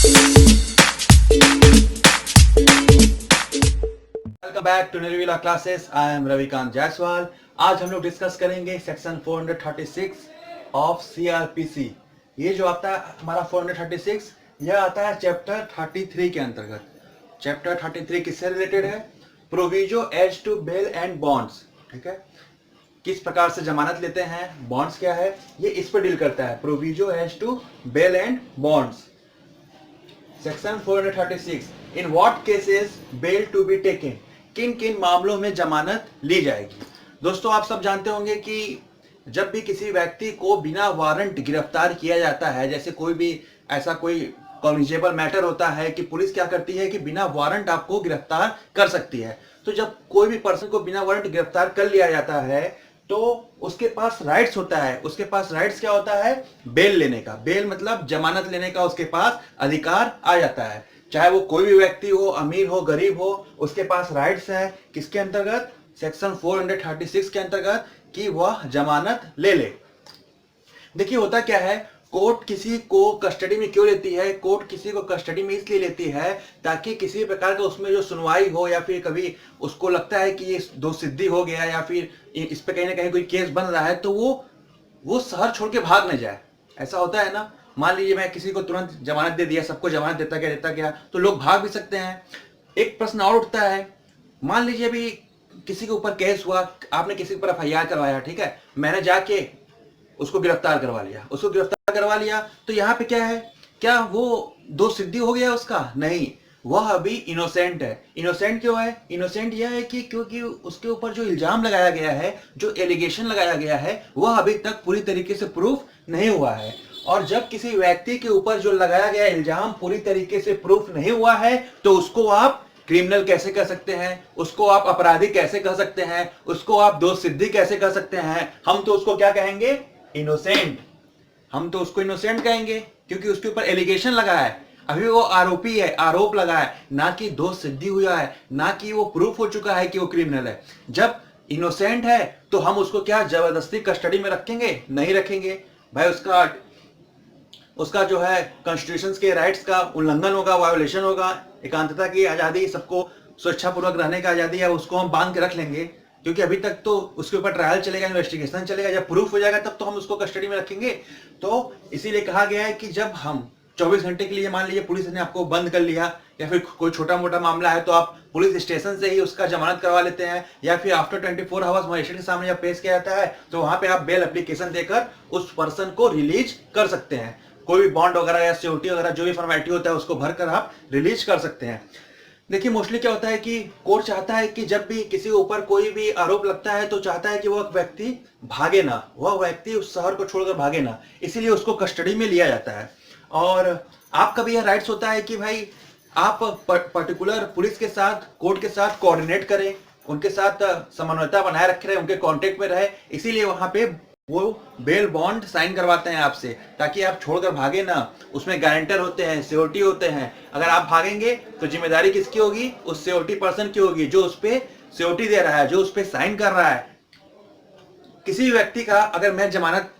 Welcome back to Nirvila classes. I am Ravikant Jaiswal. आज हम लोग डिस्कस करेंगे सेक्शन 436 ऑफ सीआरपीसी। ये जो आता है हमारा 436, यह आता है चैप्टर 33 के अंतर्गत। चैप्टर 33 किससे रिलेटेड है? Proviso as to bail and bonds. ठीक है, किस प्रकार से जमानत लेते हैं, बॉन्ड्स क्या है, ये इस पर डील करता है। Proviso as to bail and bonds. Section 436, in what cases bail to be taken, किन किन मामलों में जमानत ली जाएगी। दोस्तों, आप सब जानते होंगे कि जब भी किसी व्यक्ति को बिना वारंट गिरफ्तार किया जाता है, जैसे कोई भी ऐसा कोई कॉग्निजेबल मैटर होता है कि पुलिस क्या करती है कि बिना वारंट आपको गिरफ्तार कर सकती है। तो जब कोई भी पर्सन को बिना वारंट गिरफ्तार कर लिया जाता है तो उसके पास राइट्स होता है। उसके पास राइट्स क्या होता है? बेल लेने का। बेल मतलब जमानत लेने का उसके पास अधिकार आ जाता है। चाहे वो कोई भी व्यक्ति हो, अमीर हो, गरीब हो, उसके पास राइट्स है। किसके अंतर्गत? सेक्शन 436 के अंतर्गत, कि वह जमानत ले ले। देखिए होता क्या है, कोर्ट किसी को कस्टडी में क्यों लेती है? कोर्ट किसी को कस्टडी में इसलिए लेती है ताकि किसी प्रकार का उसमें जो सुनवाई हो, या फिर कभी उसको लगता है कि ये दोषसिद्धि हो गया या फिर इस पे कहीं ना कहीं कोई केस बन रहा है, तो वो शहर छोड़ के भाग न जाए। ऐसा होता है ना, मान लीजिए मैं किसी को तुरंत जमानत दे दिया, सबको जमानत देता क्या, तो लोग भाग भी सकते हैं। एक प्रश्न और उठता है, मान लीजिए अभी किसी के ऊपर केस हुआ, आपने किसी के ऊपर एफआईआर करवाया, ठीक है, मैंने जाके उसको गिरफ्तार करवा लिया, तो यहाँ पे क्या है? क्या वो दोष सिद्धि हो गया उसका? नहीं, वह अभी इनोसेंट है। इनोसेंट क्यों है? इनोसेंट यह है कि क्योंकि उसके ऊपर जो इल्जाम लगाया गया है, जो एलिगेशन लगाया गया है, वह अभी तक पूरी तरीके से प्रूफ नहीं हुआ है। और जब किसी व्यक्ति के ऊपर जो लगाया गया इल्जाम पूरी तरीके से प्रूफ नहीं हुआ है, तो उसको आप क्रिमिनल कैसे कह सकते हैं? उसको आप अपराधी कैसे कह सकते हैं? उसको आप दोष सिद्धि कैसे कह सकते हैं? हम तो उसको क्या कहेंगे? इनोसेंट। हम तो उसको इनोसेंट कहेंगे क्योंकि उसके ऊपर एलिगेशन लगा है, अभी वो आरोपी है, आरोप लगा है, ना कि दोष सिद्धि हुआ है, ना कि वो प्रूफ हो चुका है कि वो क्रिमिनल है। जब इनोसेंट है तो हम उसको क्या जबरदस्ती कस्टडी में रखेंगे? नहीं रखेंगे भाई। उसका जो है कॉन्स्टिट्यूशन के राइट्स का उल्लंघन होगा, वायोलेशन होगा। एकांतता की आजादी, सबको स्वेच्छापूर्वक रहने का आजादी है, उसको हम बांध के रख लेंगे क्योंकि अभी तक तो उसके ऊपर ट्रायल चलेगा, इन्वेस्टिगेशन चलेगा। जब प्रूफ हो जाएगा तब तो हम उसको कस्टडी में रखेंगे। तो इसीलिए कहा गया है कि जब हम 24 घंटे के लिए, मान लीजिए पुलिस ने आपको बंद कर लिया, या फिर कोई छोटा मोटा मामला है तो आप पुलिस स्टेशन से ही उसका जमानत करवा लेते हैं, या फिर आफ्टर 24 आवर्स मजिस्ट्रेट के सामने जब पेश किया जाता है तो वहां पे आप बेल एप्लीकेशन देकर उस पर्सन को रिलीज कर सकते हैं। कोई भी बॉन्ड वगैरह या सिक्योरिटी वगैरह जो भी फॉर्मेलिटी होता है उसको भरकर आप रिलीज कर सकते हैं। देखिए मोस्टली क्या होता है कि कोर्ट चाहता है कि जब भी किसी के ऊपर कोई भी आरोप लगता है तो चाहता है कि वह व्यक्ति भागे ना, वह व्यक्ति उस शहर को छोड़कर भागे ना, इसीलिए उसको कस्टडी में लिया जाता है। और आपका भी यह राइट्स होता है कि भाई आप पर्टिकुलर पुलिस के साथ, कोर्ट के साथ कोऑर्डिनेट करें, उनके साथ समन्वयता बनाए रखे रहे, उनके कांटेक्ट में रहे। इसीलिए वहां पे वो बेल बॉन्ड साइन करवाते हैं आपसे, ताकि आप छोड़कर भागे ना। उसमें गारंटर होते हैं, सिक्योरिटी होते हैं। अगर आप भागेंगे तो जिम्मेदारी किसकी होगी? उस सिक्योरिटी पर्सन की होगी जो उस पे सिक्योरिटी दे रहा है, जो उस पे साइन कर रहा है। किसी व्यक्ति का अगर मैं जमानत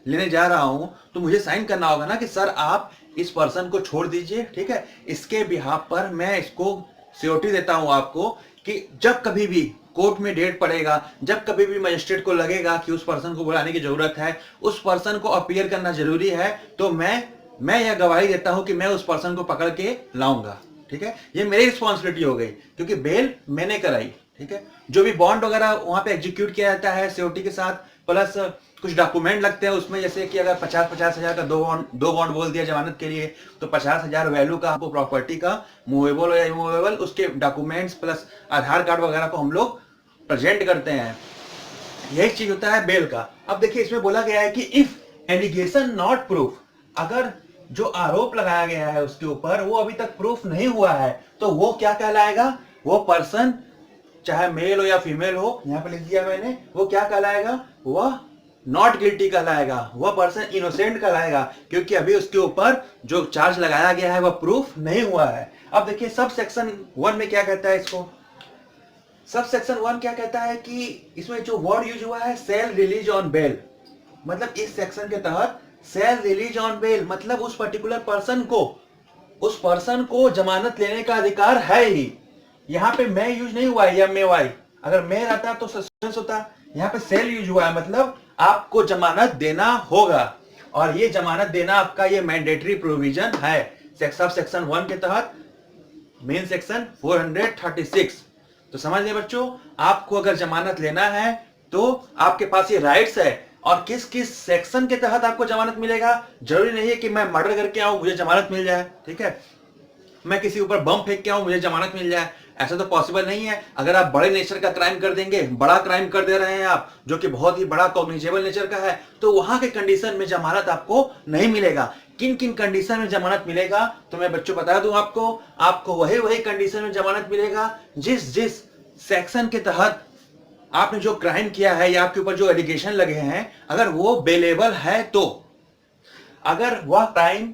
लेने जा रहा हूं तो मुझे साइन करना होगा ना कि सर आप इस पर्सन को छोड़ दीजिए, ठीक है, इसके बिहाफ पर मैं इसको सिक्योरिटी देता हूं आपको कि जब कभी भी कोर्ट में डेट पड़ेगा, जब कभी भी मजिस्ट्रेट को लगेगा कि उस पर्सन को बुलाने की जरूरत है, उस पर्सन को अपीयर करना जरूरी है, तो मैं यह गवाही देता हूं कि मैं उस पर्सन को पकड़ के लाऊंगा। ठीक है, ये मेरी रिस्पॉन्सिबिलिटी हो गई क्योंकि बेल मैंने कराई। ठीक है, जो भी बॉन्ड वगैरह वहां पे एग्जीक्यूट किया जाता है सिक्योरिटी के साथ, प्लस कुछ डॉक्यूमेंट लगते हैं उसमें, जैसे कि अगर 50-50 हजार का दो बॉन्ड बोल दिया जमानत के लिए, तो 50,000 वैल्यू का आपको प्रॉपर्टी का मूवेबल या इमूवेबल उसके डॉक्यूमेंट्स प्लस आधार कार्ड वगैरह को हम लोग प्रेजेंट करते हैं। यही चीज होता है बेल का। अब देखिए इसमें बोला गया है कि इफ एलिगेशन नॉट प्रूफ, अगर जो आरोप लगाया गया है उसके ऊपर वो अभी तक प्रूफ नहीं हुआ है, तो वो क्या कहलाएगा? वो पर्सन चाहे मेल हो या फीमेल हो, यहां पे लिख दिया मैंने, वो क्या कहलाएगा? वह नॉट गिल्टी कहलाएगा, वह पर्सन इनोसेंट कहलाएगा, क्योंकि अभी उसके ऊपर जो चार्ज लगाया गया है वह प्रूफ नहीं हुआ है। अब देखिए सब सेक्शन 1 में क्या कहता है इसको? सब सेक्शन 1 क्या कहता है कि इसमें जो वर्ड यूज हुआ है सेल रिलीज ऑन बेल, मतलब इस सेक्शन के तहत सेल रिलीज ऑन बेल मतलब उस पर्टिकुलर पर्सन को उस पर्सन को जमानत लेने का अधिकार है ही। यहाँ पे मैं यूज नहीं हुआ है या मे वाई, अगर मैं रहता तो सस्पेंस होता, यहाँ पे सेल यूज हुआ है, मतलब आपको जमानत देना होगा, और ये जमानत देना आपका ये मैंडेटरी प्रोविजन है सेक्शन 1 के तहत, मेन सेक्शन 436। तो समझ गए बच्चों, आपको अगर जमानत लेना है तो आपके पास ये राइट्स है। और किस किस सेक्शन के तहत आपको जमानत मिलेगा, जरूरी नहीं है कि मैं मर्डर करके आऊं मुझे जमानत मिल जाए, ठीक है, मैं किसी ऊपर बम फेंक के आऊं मुझे जमानत मिल जाए, ऐसा तो पॉसिबल नहीं है। अगर आप बड़े नेचर का क्राइम कर देंगे, बड़ा क्राइम कर दे रहे हैं आप, जो कि बहुत ही बड़ा कॉग्निजेबल नेचर का है, तो वहां के कंडीशन में जमानत आपको नहीं मिलेगा। किन किन कंडीशन में जमानत मिलेगा तो मैं बच्चों बता दूं आपको वही वही कंडीशन में जमानत मिलेगा जिस जिस सेक्शन के तहत आपने जो क्राइम किया है या आपके ऊपर जो एलिगेशन लगे हैं, अगर वो बेलेबल है, तो अगर वह क्राइम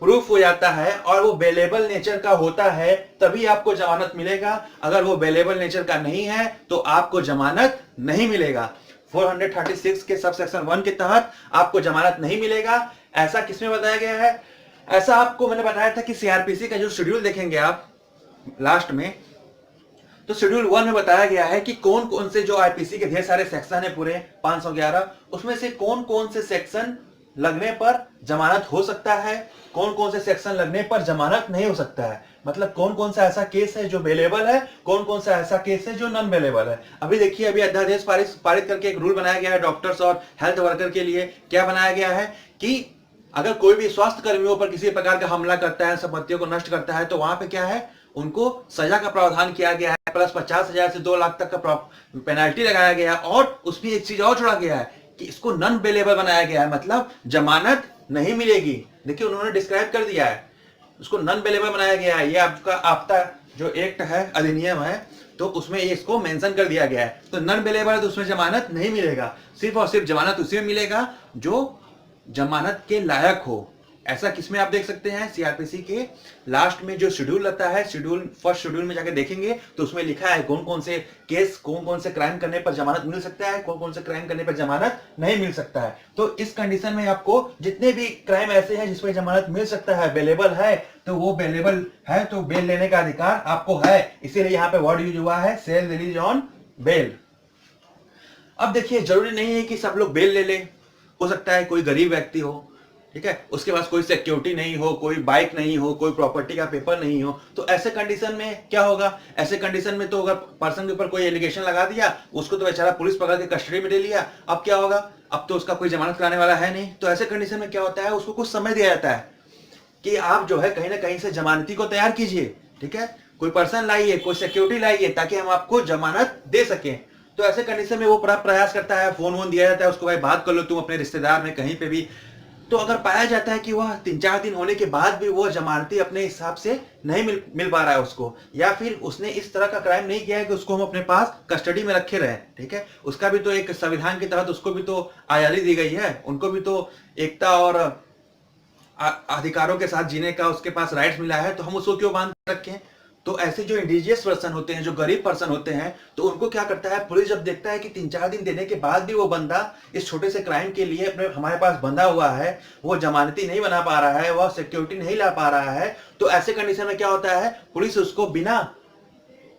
प्रूफ हो जाता है और वो बेलेबल नेचर का होता है तभी आपको जमानत मिलेगा। अगर वो बेलेबल नेचर का नहीं है तो आपको जमानत नहीं मिलेगा। 436 के सब सेक्शन 1 के तहत आपको जमानत नहीं मिलेगा। ऐसा किसमें बताया गया है, ऐसा आपको मैंने बताया था कि सीआरपीसी का जो शेड्यूल देखेंगे आप लास्ट में, तो शेड्यूल 1 में बताया गया है कि कौन कौन से जो आईपीसी के ढेर सारे सेक्शन है पूरे 511, उसमें से कौन कौन से सेक्शन लगने पर जमानत हो सकता है, कौन कौन से सेक्शन लगने पर जमानत नहीं हो सकता है। मतलब कौन कौन सा ऐसा केस है जो बेलेबल है, कौन कौन सा ऐसा केस है जो नॉन बेलेबल है। अभी देखिए, अभी अध्यादेश पारित करके एक रूल बनाया गया है डॉक्टर्स और हेल्थ वर्कर के लिए। क्या बनाया गया है कि अगर कोई भी स्वास्थ्य कर्मियों पर किसी प्रकार का हमला करता है, संपत्तियों को नष्ट करता है, तो वहां पे क्या है, उनको सजा का प्रावधान किया गया है, प्लस 50,000 से 2 लाख तक का पेनाल्टी लगाया गया है। और उसमें एक चीज और जोड़ा गया है कि इसको नॉन बेलेबल बनाया गया है, मतलब जमानत नहीं मिलेगी। देखिए उन्होंने डिस्क्राइब कर दिया है, उसको नॉन बेलेबल बनाया गया है। ये आपका जो एक्ट है, अधिनियम है, तो उसमें ये इसको मेंशन कर दिया गया है। तो नॉन बेलेबल है तो उसमें जमानत नहीं मिलेगा, सिर्फ और सिर्फ जमानत उसी में मिलेगा जो जमानत के लायक हो। ऐसा किसमें आप देख सकते हैं, सीआरपीसी के लास्ट में जो शेड्यूल रहता है, फर्स्ट शेड्यूल में जाके देखेंगे तो उसमें लिखा है कौन कौन से केस, कौन कौन से क्राइम करने पर जमानत मिल सकता है, कौन कौन से क्राइम करने पर जमानत नहीं मिल सकता है। तो इस कंडीशन में आपको जितने भी क्राइम ऐसे हैं जिसमें जमानत मिल सकता है, बेलेबल है, तो वो बेलेबल है तो बेल लेने का अधिकार आपको है। इसीलिए यहाँ पे वर्ड यूज हुआ है सेल रिलीज ऑन बेल। अब देखिए, जरूरी नहीं है कि सब लोग बेल ले ले, हो सकता है कोई गरीब व्यक्ति हो, ठीक है, उसके पास कोई सिक्योरिटी नहीं हो, कोई बाइक नहीं हो, कोई प्रॉपर्टी का पेपर नहीं हो, तो ऐसे कंडीशन में क्या होगा, ऐसे कंडीशन में तो अगर पर्सन के ऊपर कोई एलिगेशन लगा दिया, उसको तो बेचारा पुलिस पकड़ के कस्टडी में ले लिया, अब क्या होगा, अब तो उसका कोई जमानत कराने वाला है नहीं। तो ऐसे कंडीशन में क्या होता है, उसको कुछ समय दिया जाता है कि आप जो है कहीं ना कहीं से जमानती को तैयार कीजिए, ठीक है, कोई पर्सन लाइए, कोई सिक्योरिटी लाइए, ताकि हम आपको जमानत दे सकें। तो ऐसे कंडीशन में वो प्रयास करता है, फोन वोन दिया जाता है उसको, भाई बात कर लो तुम अपने रिश्तेदार में कहीं पे भी। तो अगर पाया जाता है कि वह 3-4 दिन होने के बाद भी वो जमानती अपने हिसाब से नहीं मिल पा रहा है उसको, या फिर उसने इस तरह का क्राइम नहीं किया है कि उसको हम अपने पास कस्टडी में रखे रहे, ठीक है, उसका भी तो एक संविधान के तहत उसको भी तो आजादी दी गई है, उनको भी तो एकता और अधिकारों के साथ जीने का उसके पास राइट्स मिला है, तो हम उसको क्यों बांध रखें। तो ऐसे जो इंडिजियस पर्सन होते हैं, जो गरीब पर्सन होते हैं, तो उनको क्या करता है, पुलिस जब देखता है कि 3-4 दिन देने के बाद भी वो बंदा इस छोटे से क्राइम के लिए अपने हमारे पास बंधा हुआ है, वो जमानती नहीं बना पा रहा है, वह सिक्योरिटी नहीं ला पा रहा है, तो ऐसे कंडीशन में क्या होता है, पुलिस उसको बिना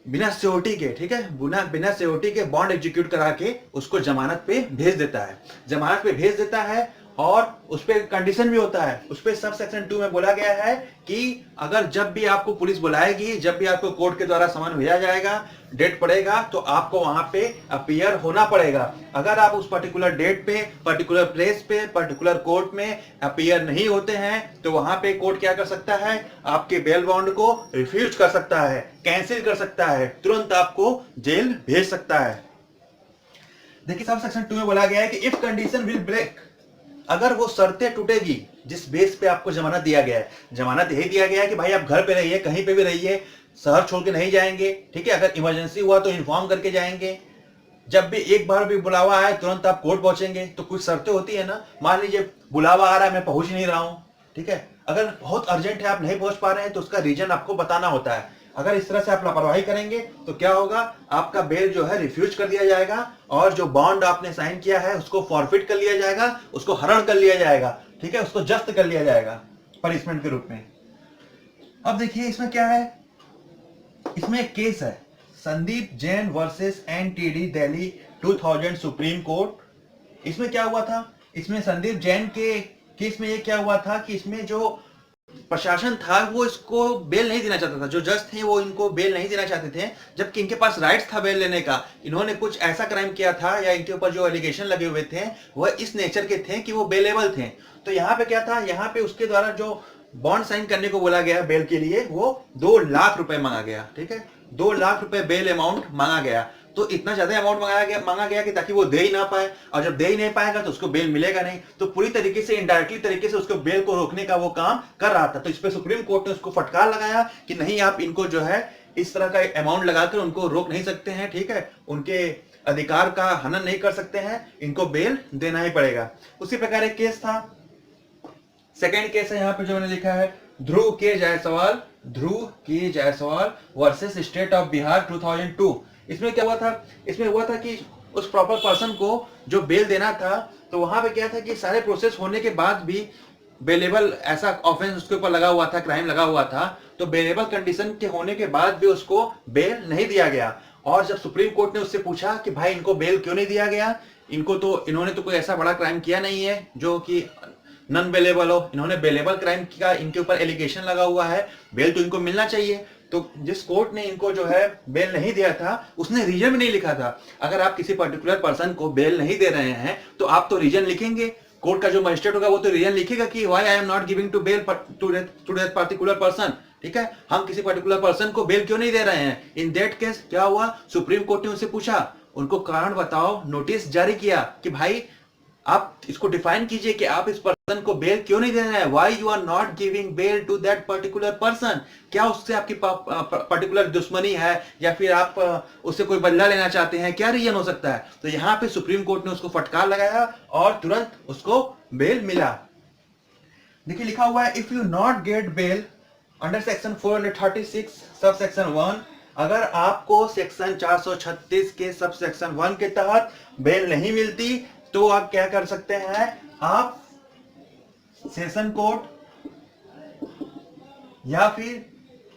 सिक्योरिटी के, ठीक है, बिना सिक्योरिटी के बॉन्ड एग्जीक्यूट करा के उसको जमानत पे भेज देता है, जमानत पे भेज देता है। और उस पर कंडीशन भी होता है, उस पर सब सेक्शन 2 में बोला गया है कि अगर जब भी आपको पुलिस बुलाएगी, जब भी आपको कोर्ट के द्वारा समन भेजा जाएगा, डेट पड़ेगा, तो आपको वहां पे अपीयर होना पड़ेगा। अगर आप उस पर्टिकुलर डेट पे, पर्टिकुलर प्लेस पे, पर्टिकुलर कोर्ट में अपीयर नहीं होते हैं, तो वहां पे कोर्ट क्या कर सकता है, आपके बेल बॉन्ड को रिफ्यूज कर सकता है, कैंसिल कर सकता है, तुरंत आपको जेल भेज सकता है। देखिए सब सेक्शन 2 में बोला गया है कि इफ कंडीशन विल ब्रेक, अगर वो शर्तें टूटेगी जिस बेस पे आपको जमानत दिया गया है, जमानत यही दिया गया है कि भाई आप घर पे रहिए, कहीं पे भी रहिए, शहर छोड़ के नहीं जाएंगे, ठीक है, अगर इमरजेंसी हुआ तो इन्फॉर्म करके जाएंगे, जब भी एक बार भी बुलावा आए तुरंत आप कोर्ट पहुंचेंगे। तो कुछ शर्तें होती है ना, मान लीजिए बुलावा आ रहा है, मैं पहुंच नहीं रहा हूं, ठीक है, अगर बहुत अर्जेंट है, आप नहीं पहुंच पा रहे हैं, तो उसका रीजन आपको बताना होता है। अगर इस तरह से आप लापरवाही करेंगे तो क्या होगा, आपका बेल जो है रिफ्यूज कर दिया जाएगा, और जो बॉन्ड आपने साइन किया है उसको फॉरफिट कर लिया जाएगा, उसको हरण कर लिया जाएगा, ठीक है, उसको जब्त कर लिया जाएगा पनिशमेंट के रूप में। अब देखिए इसमें क्या है, इसमें एक केस है, Sandeep Jain versus NTD Delhi 2000 supreme court. इसमें क्या हुआ था, इसमें संदीप जैन के केस में ये क्या हुआ था कि इसमें जो प्रशासन था वो इसको बेल नहीं देना चाहता था, जो जज थे वो इनको बेल नहीं देना चाहते थे, जबकि इनके पास राइट्स था बेल लेने का। इन्होंने कुछ ऐसा क्राइम किया था या इनके ऊपर जो एलिगेशन लगे हुए थे वह इस नेचर के थे कि वो बेलेबल थे। तो यहाँ पे क्या था, यहाँ पे उसके द्वारा जो बॉन्ड साइन करने को बोला गया बेल के लिए वो 2 लाख रुपए मांगा गया। ठीक है, 2 लाख रुपए बेल अमाउंट मांगा गया। तो इतना ज्यादा अमाउंट मांगा गया कि ताकि वो दे ही ना पाए, और जब दे ही नहीं पाएगा तो उसको बेल मिलेगा नहीं। तो पूरी तरीके से इनडायरेक्टली तरीके से उसको बेल को रोकने का वो काम कर रहा था। तो इस पे सुप्रीम कोर्ट ने उसको फटकार लगाया कि नहीं, आप इनको जो है इस तरह का अमाउंट लगाकर उनको रोक नहीं सकते हैं। ठीक है, उनके अधिकार का हनन नहीं कर सकते हैं, इनको बेल देना ही पड़ेगा। उसी प्रकार एक केस था, सेकेंड केस है यहाँ पे जो मैंने लिखा है, ध्रुव के Jaiswal versus state of Bihar 2002। इसमें क्या हुआ था, इसमें हुआ था कि उस प्रॉपर पर्सन को जो बेल देना था, तो वहां पे क्या था कि सारे प्रोसेस होने के बाद भी बेलेबल ऐसा ऑफेंस उसके ऊपर लगा हुआ था, क्राइम लगा हुआ था, तो बेलेबल कंडीशन के होने के बाद भी उसको बेल नहीं दिया गया। और जब सुप्रीम कोर्ट ने उससे पूछा कि भाई इनको बेल क्यों नहीं दिया गया, इन्होंने तो कोई ऐसा बड़ा क्राइम किया नहीं है जो कि नॉन बेलेबल हो, इन्होंने बेलेबल क्राइम का इनके ऊपर एलिगेशन लगा हुआ है, बेल तो इनको मिलना चाहिए। तो जिस कोर्ट ने इनको जो है बेल नहीं दिया था उसने रीजन भी नहीं लिखा था। अगर आप किसी पर्टिकुलर पर्सन को बेल नहीं दे रहे हैं तो आप तो रीजन लिखेंगे, कोर्ट का जो मजिस्ट्रेट होगा वो तो रीजन लिखेगा कि why I am not giving to bail to that particular person. ठीक है, हम किसी पर्टिकुलर पर्सन को बेल क्यों नहीं दे रहे हैं। इन दैट केस क्या हुआ, सुप्रीम कोर्ट ने उनसे पूछा, उनको कारण बताओ, नोटिस जारी किया कि भाई आप इसको डिफाइन कीजिए कि आप इस पर्सन को बेल क्यों नहीं दे रहे हैं, why you are not giving bail to that particular person. क्या उससे आपकी पर्टिकुलर दुश्मनी है या फिर आप उससे कोई बदला लेना चाहते हैं, क्या रीजन हो सकता है। तो यहाँ पे सुप्रीम कोर्ट ने उसको फटकार लगाया और तुरंत उसको बेल मिला। देखिए लिखा हुआ है, if you not get bail under section 436 sub section 1, अगर आपको सेक्शन 436 के सब सेक्शन 1 के तहत बेल नहीं मिलती तो आप क्या कर सकते हैं, आप सेशन कोर्ट या फिर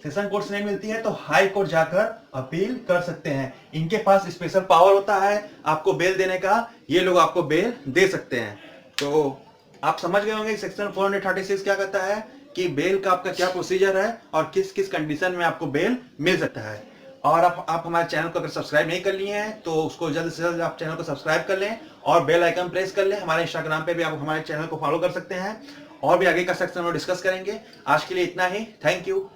सेशन कोर्ट से नहीं मिलती है तो हाई कोर्ट जाकर अपील कर सकते हैं। इनके पास स्पेशल पावर होता है आपको बेल देने का, ये लोग आपको बेल दे सकते हैं। तो आप समझ गए होंगे सेक्शन 436 क्या कहता है कि बेल का आपका क्या प्रोसीजर है और किस किस कंडीशन में आपको बेल मिल सकता है। और आप हमारे चैनल को अगर सब्सक्राइब नहीं कर लिए हैं तो उसको जल्द से जल्द आप चैनल को सब्सक्राइब कर लें और बेल आइकन प्रेस कर लें। हमारे इंस्टाग्राम पे भी आप हमारे चैनल को फॉलो कर सकते हैं और भी आगे का सेक्शन में डिस्कस करेंगे। आज के लिए इतना ही, थैंक यू।